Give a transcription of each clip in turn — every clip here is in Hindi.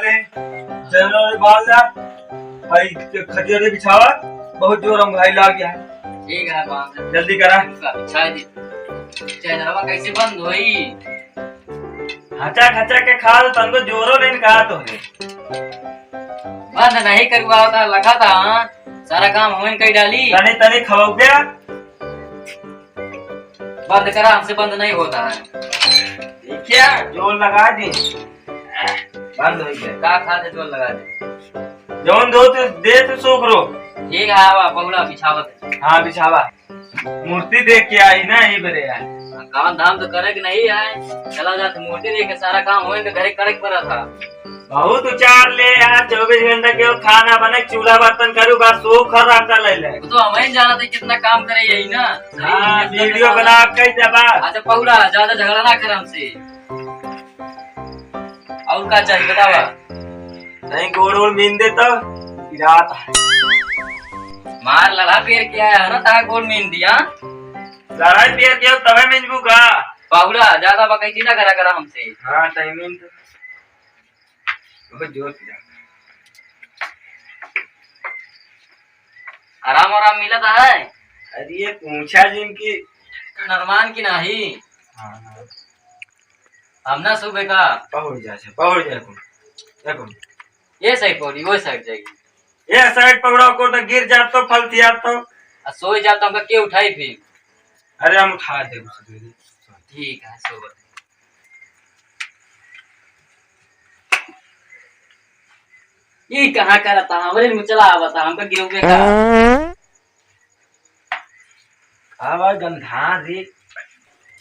ले जनरल बाल जा भाई खटिया बिछावा बहुत जोर हम घाई लाग गया है। ठीक है बाप जल्दी करा बिछा दे चैनलवा कैसे बंद होई हचा खचा के खा तो तनको जोरो लेन कहा तो है बंद नहीं करवा था लगा था सारा काम हमन कई डाली तने तने खवाओ गया बंद करा हमसे बंद नहीं होता है क्या जोर लगा दी बंद हो गया का खा दे जोर लगा दे जोन दो तो दे तो सोकरो ठीक है आवा बहुला बिछावत हाँ बिछावा मूर्ति देख के आई ना यही बरे यार काम धाम तो करे कि नहीं आए चला जा मूर्ति देख के सारा काम होए तो घरे करे पड़ा था बहुत उचार ले यार 24 घंटा के खाना बने चूल्हा बर्तन करू बार सो खर आता ले ले तो हमें जाना था कितना काम करे यही ना हां वीडियो बना कई दबा अच्छा पौड़ा ज्यादा झगड़ा ना कर हमसे और का चाहिए बतावा नहीं गोड़ मीन दे तो रात मार लड़ा पेर किया है ना ता गोड़ मीन दिया लड़ाई पेर के तवे मिनबू का पौड़ा ज्यादा बकैती ना करा हमसे हां टाइमिंग तो बहुत जोर से आराम मिला था है अरे ये पूछा जिनकी नरमान की नहीं हम ना सुबह का पहुंच जाए देखो ये सही पौड़ी वो साइड जाएगी ये साइड पकड़ो को तो गिर जात तो फलती आत तो सोई जाता हमका के उठाई फिर अरे हम उठा दे ठीक है सो ये कहाँ करता हमरे में चला आवता हमका गिरोगे का आवाज गंधा रे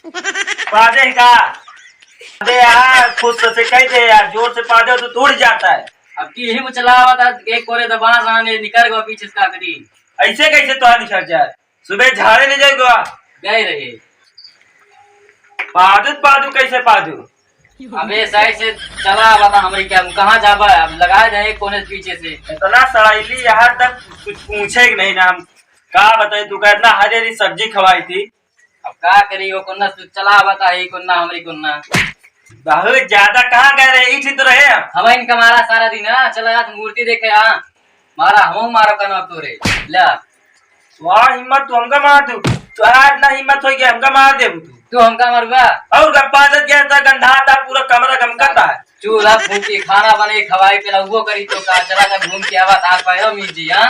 पादे का दे यार खुद से कह दे यार जोर से पादे तो टूट जाता है अब की यही में चला आवता एक कोरे दबा आने निकल गया पीछे का करी ऐसे कैसे तो निकल जाए सुबह झाड़े नहीं जाएगा गए रहे पादू कैसे पादू अबे साइड से चला आवता हमारी क्या कहाँ जाबा अब लगा जाए कोने पीछे से इतना सड़ाईली यहाँ तक कुछ पूछे कि नहीं नाम का बताए तू का इतना हरी हरी सब्जी खवाई थी अब का करी वो कोन्ना चला आवता है कोन्ना हमारी कोन्ना बहुत ज्यादा कहाँ गए रहे इठी तो रहे हम इनका मारा सारा दिन हाँ चला जा मूर्ति देखे हाँ मारा हम मारो का तो रे ला वाह हिम्मत तू हमका मार दू तुम्हारा इतना हिम्मत हो गया हमका मार दे तू हमका मरवा और गप्पा से क्या था गंधा था पूरा कमरा गमकता है चूल्हा फूकी खाना बने खवाई पिला वो करी तो का चला जा घूम के आवा तार पाए मिल जी हाँ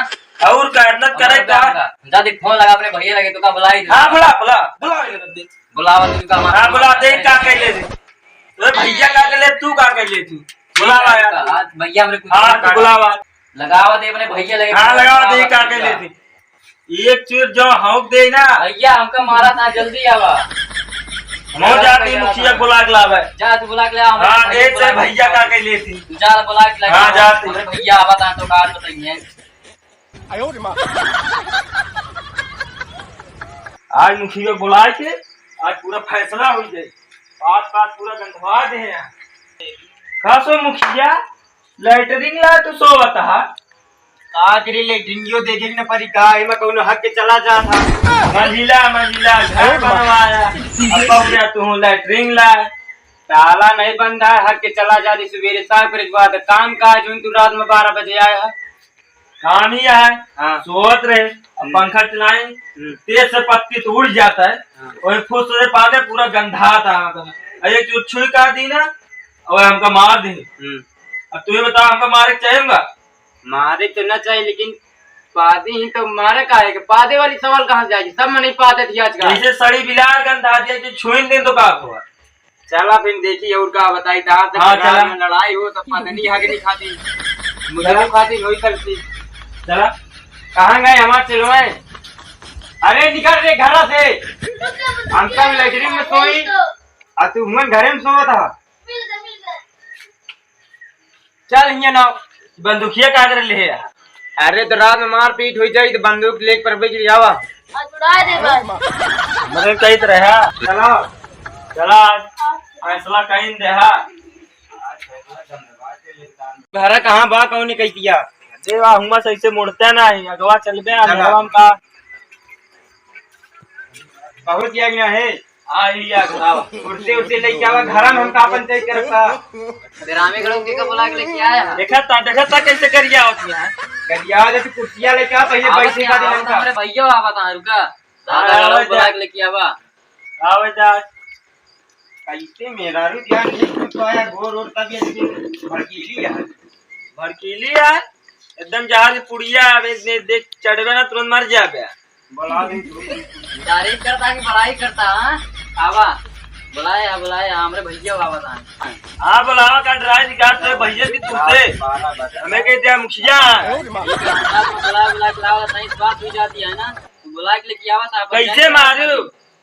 और करना करे का जादी फोन लगा अपने भैया लगे तो का बुलाई हां बुला बुलावा तू का हां बुला दे का कह ले तो भैया का कह ले तू का कह ले तू बुलावा यार आज भैया हमरे कुछ हां तो बुलावा लगावा दे अपने भैया लगे हां लगावा दे का कह ले एक चीज जो हौक दे ना भैया हमका मारा था जल्दी आवा हो जाती मुखिया बुला के लावे जा तू बुला के ला हां एक से भैया का कह ले थी जा बुला के ला हां जाती भैया आवा था तो कार बताइए आयो रे मां आज मुखिया बुलाए के आज पूरा फैसला हो जाए बात बात पूरा गंधवा दे हैं खासो मुखिया लेटरिंग ला तो सो बता काजरी लेटरिंगियो देखे न परी का एमा कोनो हक के चला जा था मंजिला घर बनवाया अब हो गया तू लेटरिंग ला ताला नहीं बंदा हक के चला जा दी सवेरे 7 बजे बाद काम काज तू रात में 12 बजे आया काम ही है हाँ सोत रहे अब पंखा चलाए तेज से पत्ती तो उड़ जाता है और फुस से पाले पूरा गंधा था एक छुई का दी ना और हमका मार दे अब तू बता हमका मारे चाहेगा मारे तो ना चाहिए लेकिन पादे ही तो मारे का है पादे वाली सवाल कहाँ से जाएगी सब में नहीं पादे थी आज का जैसे सड़ी बिलार गंधा दिया जो छुईन दे तो का हुआ चला फिर देखिए और का बताई दांत हाँ, चला लड़ाई हो तो पता नहीं आगे नहीं खाती मुझे भी खाती वही करती चला कहाँ गए हमारे चलवाए अरे निकल रे घर से हमका लेटरिन में सोई और तू घर में सोवा था चल यहाँ ना बंदूकिया का कर ले अरे तो रात में मार पीट हो जाए तो बंदूक लेके पर बेच जावा मगर कही तो रहा चला चला फैसला कहीं देहा घर कहाँ बा कौन ने कही दिया देवा हुआ सही से मुड़ते नहीं अगवा चल बे हम का बहुत याद है आइया घरावा कुर्सी उर्सी लेके आवा घर में हम का पंचायत करता ग्रामे गड़ों के बुला के लेके आया देखा था कैसे करिया होती है करिया जैसे कुर्सियां लेके आ पहले बैठे का दिन का अरे भैया आवा ता रुका दादा गड़ों बुला के लेके आवा आवे जा कैसे मेरा रू ध्यान नहीं तो आया गोर और तब ये भड़कीली है एकदम जहाज पुड़िया देख चढ़वे ना तुरंत मर जाबे बोला तारीफ करता कि बड़ाई करता हां आवा बुलाया हमरे भैया आवा ता हां बुलावा का ड्राइव निकाल तो भैया की तुझसे हमें कहते हैं मुखिया बुला बुला सही बात हो जाती है ना बुला के लेके आवा ता कैसे मारू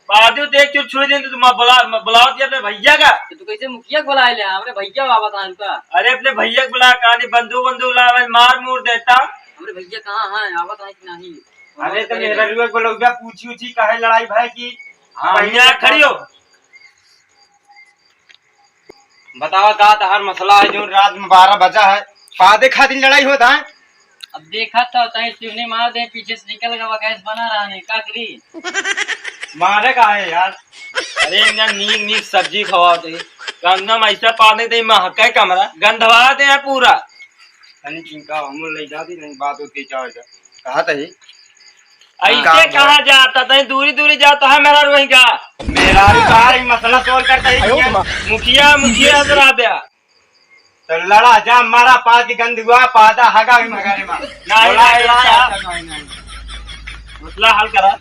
पादू देख चुप छोड़ दिन तुम बुलाओ दिया अपने भैया का तू कैसे मुखिया को बुलाए ले हमरे भैया आवा ता उनका अरे अपने भैया को बुला कहानी बंदूक लावे मार मूर देता हमरे भैया कहां है आवा ता कि नहीं अरे तो मेरा रुआ बोलोगा पूछी काहे लड़ाई भाई की भैया खड़ी हो बतावा का हर मसला है जो रात में 12 बजा है पादे खातिर लड़ाई होता है अब देखा था तहीं सिवने मार दे पीछे से निकल गया गैस बना रहा नहीं का करी मारे का है यार अरे इनका नीक सब्जी खवाते गंदम ऐसा पाने दे महका कमरा गंधवा दे पूरा कनी चिंका हम ले जाती नहीं बात होती चाहे कहा था ऐसे कहाँ जाता था दूरी जाता है मेरा रोही का मेरा मसला सोल्व करता है मुखिया जरा दिया तो लड़ा जा मारा पाद की गंद हुआ पादा हगा भी मगारे मसला हल करा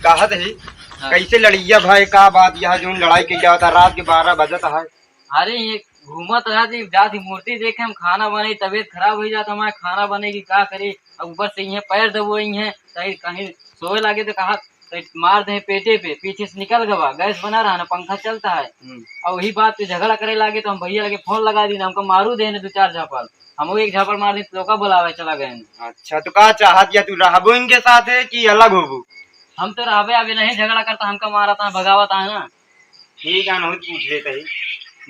कहा थे कैसे लड़िया भाई का बात यहाँ जो लड़ाई की जाता रात के 12 बजे है अरे ये घूमत रहा थी जाती मूर्ति देखे हम खाना बने तबीयत खराब हो जाता हमारे खाना बनेगी क्या करे अब ऊपर से यहाँ पैर दबोई है कहीं सोए लगे तो कहा मार दे पेटे पे पीछे से निकल गवा गैस बना रहा ना पंखा चलता है और वही बात पे झगड़ा करे लगे तो हम भैया लगे फोन लगा दी हमको मारू दे 2-4 झापड़ हम एक झापड़ मार दी तो बुलावे चला गए अच्छा तो कहा चाहत या तू रहबो इनके साथ है कि अलग होबो हम तो रहबे अभी नहीं झगड़ा करता हमको मारा था भगावता है ना ठीक है ना पूछ लेते ही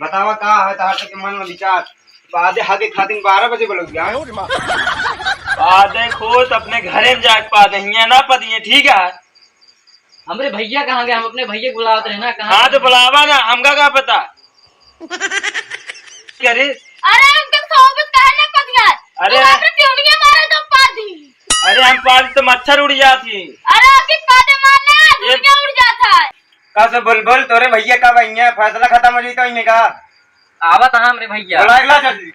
बतावा का है तार के मन में विचार बादे हाथे खातिर 12 बजे बोलोगे बादे खोत अपने घरे में जाके पा दहिया ना पदिए ठीक है हमरे भैया कहाँ गए हम अपने भैया बुलाते रहे ना कहाँ हाँ तो बुलावा ना हमका क्या पता अरे उनके सोबत काहे ना पदिया अरे प्योनिया मारे तो पादी अरे हम पादी तो मच्छर उड़ जाती अरे आपके पादे मारना दुनिया उड़ जाता है का से बुलबुल तोरे भैया का भैया फैसला खत्म हो जाता इन्हें का आवत है हमरे भैया बुला अगला जल्दी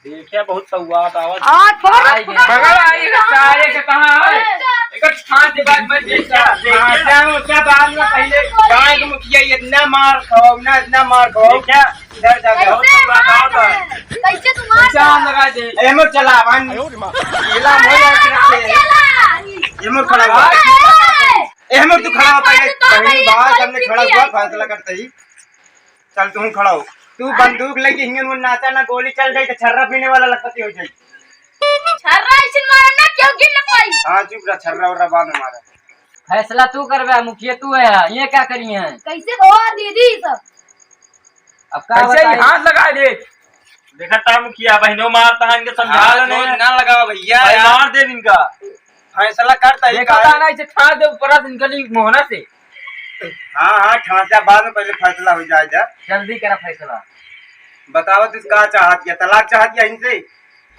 देखिए बहुत सवात आवाज बगल आएगा सारे के कहां है एक छांट के बाद मैं देखा उसका बाद में पहले गाय के मुखिया इतना मार खाओ ना इतना मार खाओ क्या इधर जाके हो तो बताओ तो कैसे तुम्हारा जान लगा दे एमो चला वन केला मोया के एमो खड़ा एमो तू खड़ा हो पहले कहीं बाहर हमने खड़ा हुआ फैसला करते ही चल तू खड़ा हो तू बंदूक लेके हिंगन में नाचा ना गोली चल गई तो छर्रा पीने वाला लखपति हो जाए छर्रा इसे मारना ना क्यों गिर न पाई हां चुप रह छर्रा और बाद में मारा फैसला तू करबे मुखिया तू है ये क्या करी है कैसे हो दीदी सब अब का बताई हाथ लगा दे देखा ता मुखिया बहनों मारता है इनके समझा ना लगावा भैया मार दे इनका फैसला करता है देखा ना इसे ठाड़ दे ऊपर से निकली मोहना से हाँ ठांचा बाद में पहले फैसला हो जाएगा जल्दी करा फैसला बताओ तू क्या चाहत या तलाक चाहत या इनसे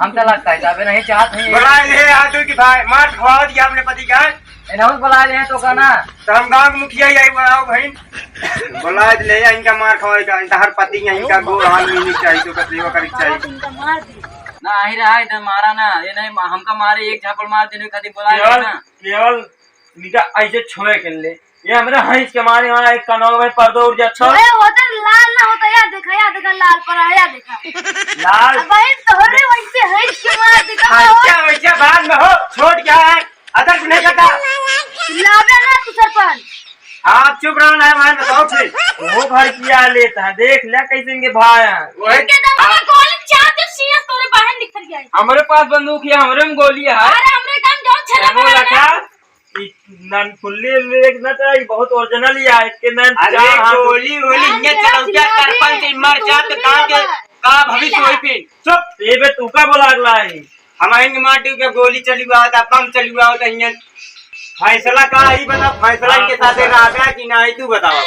हम तलाक चाहते नहीं चाहत नहीं बुला ले आदू की भाई मार खवा दिया अपने पति का इन्हों बुला ले तो कहना तो हम गांव मुखिया यही बुलाओ भाई बुला ले इनका मार खवाएगा इनका हर पति है इनका गो हाल मिलनी चाहिए तो सेवा करनी चाहिए मार दी ना आई रहा इधर मारा ना ये नहीं हमका मारे एक झापड़ मार देने खातिर बुलाया ना केवल इनका ऐसे छोड़े के ले ये हमरा हंस के मारे वहां एक कनौ में पर्दो उड़ जा छो ए होता लाल ना होता या देखा लाल पर आया देखा लाल भाई तोरे वैसे हंस के मार देखा अच्छा वैसे बाद में हो छोड़ क्या है अदर नहीं करता लावे ना तू सरपंच आप चुप रहो ना मैं बताओ फिर वो भर किया लेता है देख ले कैसे इनके भाई हैं इनके दम में गोली चार दे सीएस तोरे बाहर निकल गया हमारे पास बंदूक है हमारे में गोली है अरे हमरे काम जाओ छला वो लगा नन फुल्ली एक न तो बहुत ओरिजिनल ही है के नन अरे गोली ये चलो क्या सरपंच मर जा तो का भविष्य होई फिर चुप ये बे तू का बोला अगला है हमारे के माटी पे गोली चली हुआ था बम चली हुआ था हियन फैसला का ही बता, फैसला इनके साथ राजा की ना ही तू बताओ।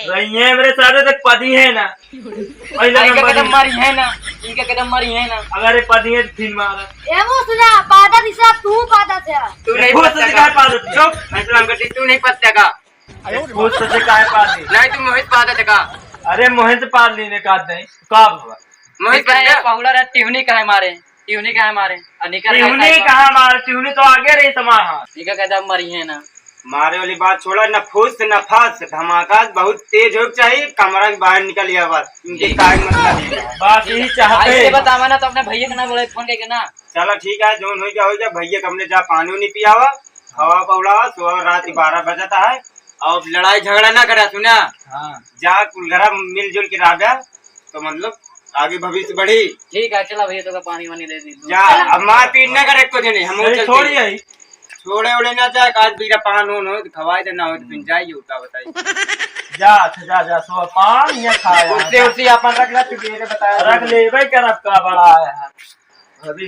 रही है मेरे सारे तक पदी है ना, पहला इनके नंबर कदम ही। मारी है ना, इनके कदम मारी है ना। अगर ये पदी है तो फिर मारा। एमो सुना पादा दिशा तू पादा से तू नहीं खुद पत्ता से का काय पादत चुप फैसला करती तू नहीं पत्ता का खुद से काय पादी। नहीं तू मोहित पादा का अरे मोहित पाल लेने का नहीं का बाबा मोहित का पहुला रे टिहनी का है मारे, टिहनी का है मारे अनिका ट्यूनी कहाँ मार, ट्यूनी तो आगे रही तुम्हारा हाथ। इनका कदम मारी है ना। मारे वाली बात छोड़ा, न फूस न फास, धमाका बहुत तेज हो चाहिए, कमरा के बाहर निकल गया बस। इनके काय मतलब बस यही चाहते ऐसे हैं। बतावा ना तो अपने भैया का ना बोले फोन करके ना। चलो ठीक है, जो हो गया भैया कमरे जा, पानी नहीं पियावा, हवा पौड़ावा, सुबह रात 12 बजता है। और लड़ाई झगड़ा ना करा, सुना हाँ जा कुलघरा मिलजुल के रह गया तो मतलब आगे भविष्य बढ़ी। ठीक है चला भैया तो पानी वानी दे दी जा अब मारपीट न करे कुछ नहीं, हम अरे छोड़िए छोड़े उड़े ना चाहे, आज बीरा पान हो तो खवाई देना हो तो फिर जाइए उठा बताइए। जा अच्छा जा सो पान या खाया उससे उसी अपन रखना चुकी है बताया रख ले भाई करब का बड़ा है अभी